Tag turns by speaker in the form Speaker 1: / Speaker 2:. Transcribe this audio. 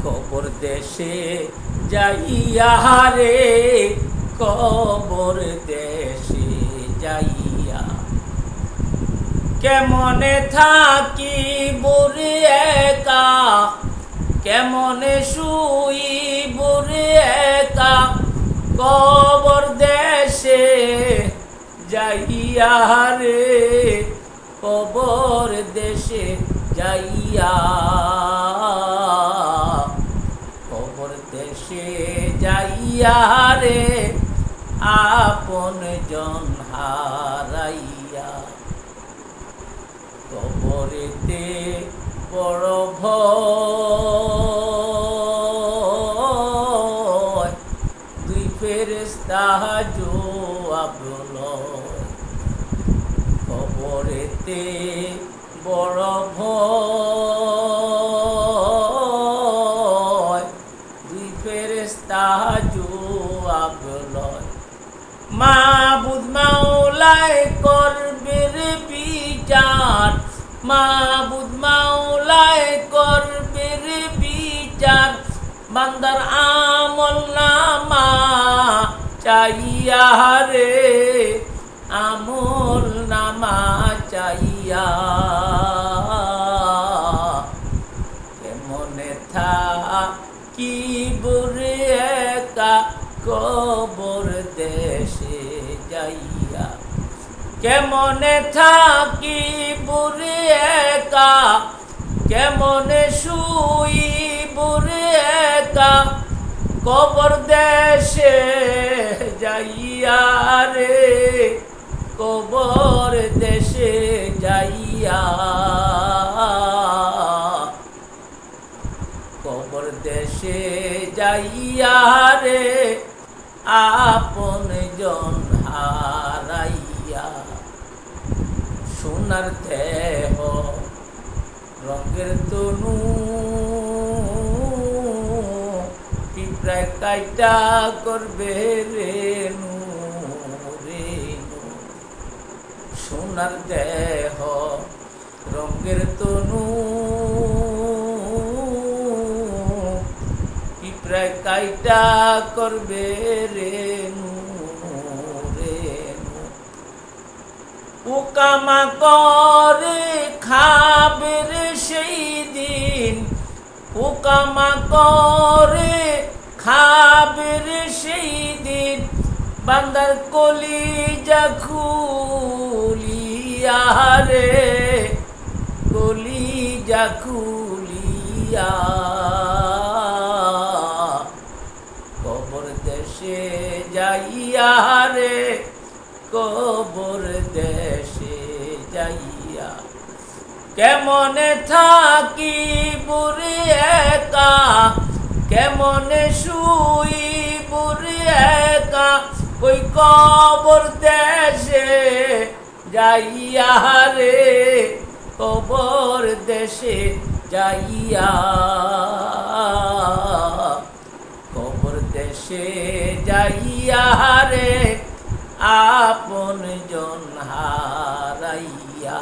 Speaker 1: কবর দেশে যাইয়া রে, কবর দেশে যাইয়া কেমনে থাকি বুড়ি একা, কেমনে শুই বুড়ি একা, কবর দেশে যাইয়া রে, কবর দেশে যাইয়া, কবর দেশে যাইয়া রে, আপন জন হারাইয়া। কবরেতে বড় ভয়, দুই ফেরেশতা জবাব লয়। কবরেতে বড় ভয়, দুই ফেরেশতা জবাব লয়। মাবুদ মাওলায় করবে রে বিচার, মাবুদ মাওলায় করবে রে বিচার, বান্দার আমল নামা চাইয়া রে, আমল নামা চাইয়া। কেমনে থাকি বুড়ি একা, কবর দেশে যাইয়া, কেমনে থাকি বুড়ি একা, কেমনে শুই বুড়ি একা, কবর দেশে যাইয়া রে, কবর দেশে যাইয়া, কবর দেশে যাইয়া রে, আপন জন হারাইয়া। সোনার দেহ রঙের তনু, পিঁপড়ায় কাইটা করবে রেনু রেনু। সোনার দেহ রঙের তনু, পিঁপড়ায় কাইটা করবে রেনু রেনু। পোকামাকড়ে খাবে রে সেই দিন, পোকামাকড়ে খাবে রে সেই দিন, বান্দার কলিজা খুলিয়া রে, কলিজা খুলিয়া। কবর দেশে যাইয়া রে, কবর দেশে যাইয়া, কেমনে থাকি বুড়ি একা, কেমনে শুই বুড়ি একা, ওই কবর দেশে যাইয়া রে, কবর দেশে যাইয়া, কবর দেশে যাইয়া রে, আপন জন হারাইয়া।